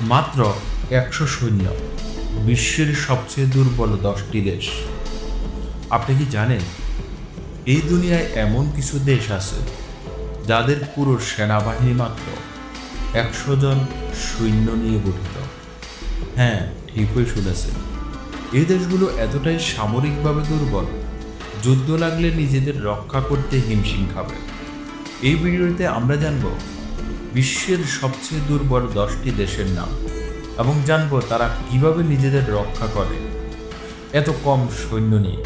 মাত্র 100 সৈন্য, বিশ্বের সবচেয়ে দুর্বল 10টি দেশ। আপনি কি জানেন এই দুনিয়ায় এমন কিছু দেশ আছে যাদের পুরো সেনাবাহিনী মাত্র 100 জন সৈন্য নিয়ে গঠিত? হ্যাঁ, ঠিকই শুনেছেন। এই দেশগুলো এতটাই সামরিকভাবে দুর্বল, যুদ্ধ লাগলে নিজেদের রক্ষা করতে হিমশিম খাবে। এই ভিডিওতে আমরা জানব বিশ্বের সবচেয়ে দুর্বল 10টি দেশের নাম এবং জানব তারা কিভাবে নিজেদের রক্ষা করে এত কম সৈন্য নিয়ে।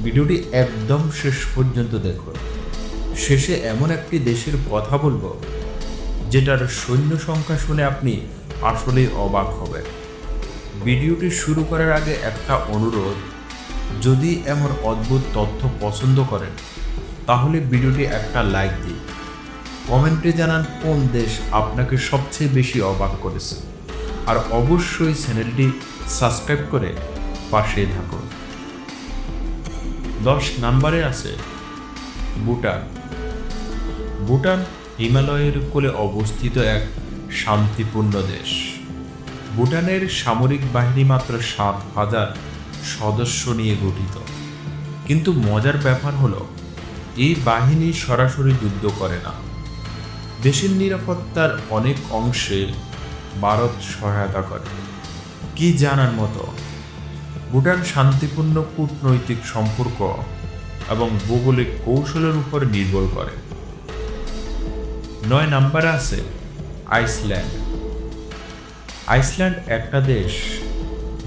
ভিডিওটি একদম শেষ পর্যন্ত দেখুন। শেষে এমন একটি দেশের কথা বলবো যেটার সৈন্য সংখ্যা শুনে আপনি আসলেই অবাক হবেন। ভিডিওটি শুরু করার আগে একটা অনুরোধ, যদি এমন অদ্ভুত তথ্য পছন্দ করেন তাহলে ভিডিওটি একটা লাইক দিন। কমেন্টে জানান কোন দেশ আপনাকে সবচেয়ে বেশি অবাক করেছে, আর অবশ্যই চ্যানেলটি সাবস্ক্রাইব করে পাশে থাকুন। 10 নম্বরে আছে ভুটান। ভুটান হিমালয়ের কোলে অবস্থিত এক শান্তিপূর্ণ দেশ। ভুটানের সামরিক বাহিনী মাত্র 7,000 সদস্য নিয়ে গঠিত। কিন্তু মজার ব্যাপার হলো এই বাহিনী সরাসরি যুদ্ধ করে না। দেশের নিরাপত্তার অনেক অংশে ভারত সহায়তা করে। কি জানার মতো, ভুটান শান্তিপূর্ণ কূটনৈতিক সম্পর্ক এবং ভৌগোলিক কৌশলের উপর নির্ভর করে। 9 নম্বরে আছে আইসল্যান্ড। আইসল্যান্ড একটা দেশ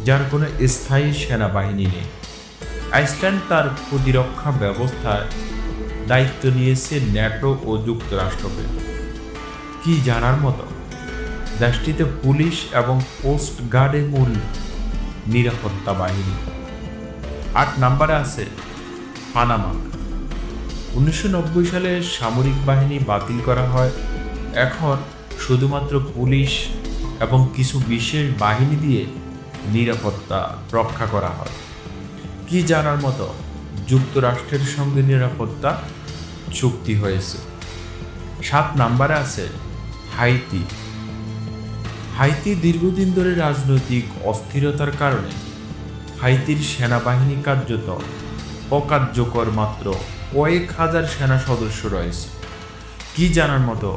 যার কোনো স্থায়ী সেনাবাহিনী নেই। আইসল্যান্ড তার প্রতিরক্ষা ব্যবস্থার দায়িত্ব নিয়েছে ন্যাটো ও যুক্তরাষ্ট্রকে। কি জানার মতো, দেশটিতে পুলিশ এবং কোস্ট গার্ডের মূল নিরাপত্তা বাহিনী। 8 নম্বরে আছে পানামা। 1990 সালে সামরিক বাহিনী বাতিল করা হয়। এখন শুধুমাত্র পুলিশ এবং কিছু বিশেষ বাহিনী দিয়ে নিরাপত্তা রক্ষা করা হয়। কি জানার মতো, যুক্তরাষ্ট্রের সঙ্গে নিরাপত্তা চুক্তি হয়েছে। 7 নম্বরে আছে হাইতি। হাইতি দীর্ঘদিন ধরে রাজনৈতিক অস্থিরতার কারণে হাইতির সেনাবাহিনী কার্যত অকার্যকর, মাত্র কয়েক হাজার সেনা সদস্য রয়েছে। কি জানার মতো,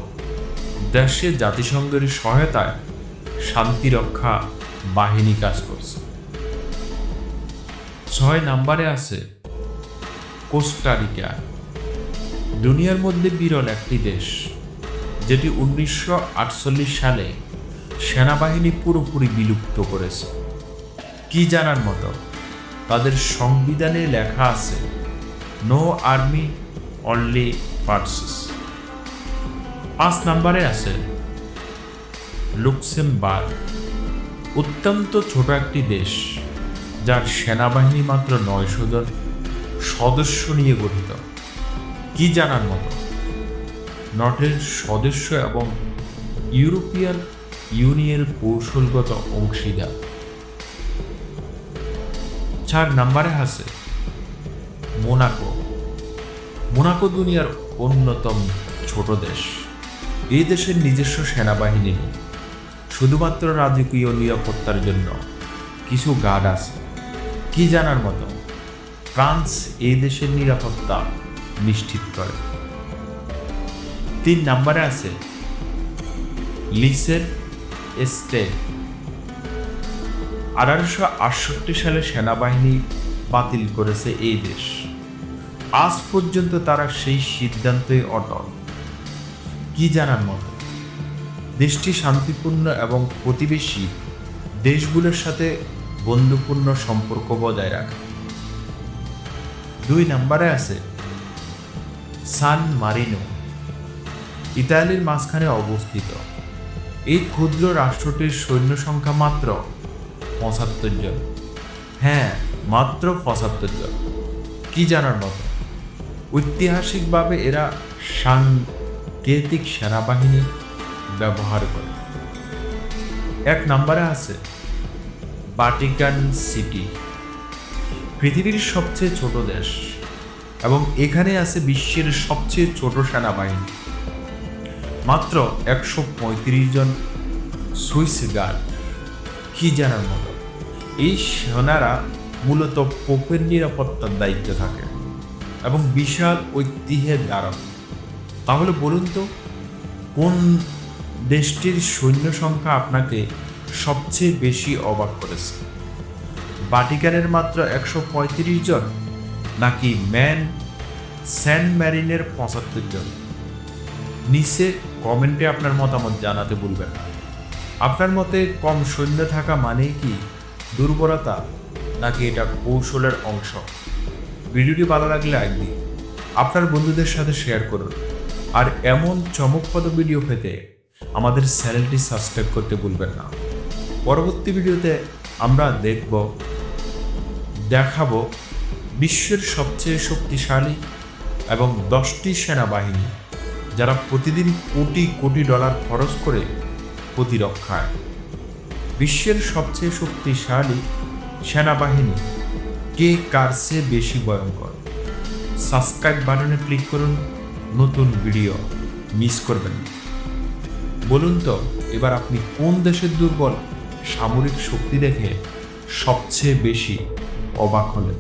দেশে জাতিসংঘের সহায়তায় শান্তিরক্ষা বাহিনী কাজ করছে। 6 নম্বরে আছে কোস্টারিকা। দুনিয়ার মধ্যে বিরল একটি দেশ যেটি 1948 সালে সেনাবাহিনী পুরোপুরি বিলুপ্ত করেছে। কি জানার মতো, তাদের সংবিধানে লেখা আছে নো আর্মি অনলি ফোর্সেস। 5 নম্বরে আছে লুক্সেমবার্গ। অত্যন্ত ছোট একটি দেশ যার সেনাবাহিনী মাত্র 900 জন সদস্য নিয়ে গঠিত। কি জানার মতো, নটের সদস্য এবং ইউরোপিয়ান ইউনিয়নের কৌশলগত অংশীদার। 4 নম্বরে আছে মোনাকো। মোনাকো দুনিয়ার অন্যতম ছোট দেশ। এই দেশের নিজস্ব সেনাবাহিনী নেই, শুধুমাত্র রাজকীয় নিরাপত্তার জন্য কিছু গার্ড আছে। কি জানার মতো, ফ্রান্স এই দেশের নিরাপত্তা নিশ্চিত করে। 3 নম্বরে আছে লিসের স্টেট। 1868 সালে সেনাবাহিনী বাতিল করেছে এই দেশ। আজ পর্যন্ত তারা সেই সিদ্ধান্তই অটল। কি জানার মতো, দেশটি শান্তিপূর্ণ এবং প্রতিবেশী দেশগুলোর সাথে বন্ধুপূর্ণ সম্পর্ক বজায় রাখে। 2 নম্বরে আছে সান মারিনো। ইতালির মাঝখানে অবস্থিত এই ক্ষুদ্র রাষ্ট্রটির সৈন্য সংখ্যা মাত্র 75 জন। হ্যাঁ, মাত্র 75 জন। কি জানার মতো, ঐতিহাসিকভাবে এরা সাংকেতিক সেনাবাহিনী ব্যবহার করে। 1 নম্বরে আছে ভাটিকান সিটি। পৃথিবীর সবচেয়ে ছোট দেশ এবং এখানে আছে বিশ্বের সবচেয়ে ছোট সেনাবাহিনী। মাত্র 135 জন সুইস গার্ড কি জানার মতো। এই সেনারা মূলত পোপের নিরাপত্তার দায়িত্বে থাকে এবং বিশাল ঐতিহ্যের ধারক। তাহলে বলুন তো, কোন দেশটির সৈন্য সংখ্যা আপনাকে সবচেয়ে বেশি অবাক করেছে? ভাটিকানের মাত্র 135 জন, নাকি সেন্ট ম্যারিনের 75 জন? নিচে কমেন্টে আপনার মতামত জানাতে ভুলবেন না। আপনার মতে কম সৈন্য থাকা মানেই কি দুর্বলতা, নাকি এটা কৌশলের অংশ? ভিডিওটি ভালো লাগলে লাইক দিন, আপনার বন্ধুদের সাথে শেয়ার করুন, আর এমন চমকপ্রদ ভিডিও পেতে আমাদের চ্যানেলটি সাবস্ক্রাইব করতে ভুলবেন না। পরবর্তী ভিডিওতে আমরা দেখাবো বিশ্বের সবচেয়ে শক্তিশালী এবং 10টি সেনাবাহিনী যারা প্রতিদিন কোটি কোটি ডলার খরচ করে প্রতিরক্ষায়। বিশ্বের সবচেয়ে শক্তিশালী সেনাবাহিনী কে, কার চেয়ে বেশি ভয়ঙ্কর? সাবস্ক্রাইব বাটনে ক্লিক করুন, নতুন ভিডিও মিস করবেন না। বলুন তো, এবার আপনি কোন দেশের দুর্বল সামরিক শক্তি দেখে সবচেয়ে বেশি অবাক হলেন?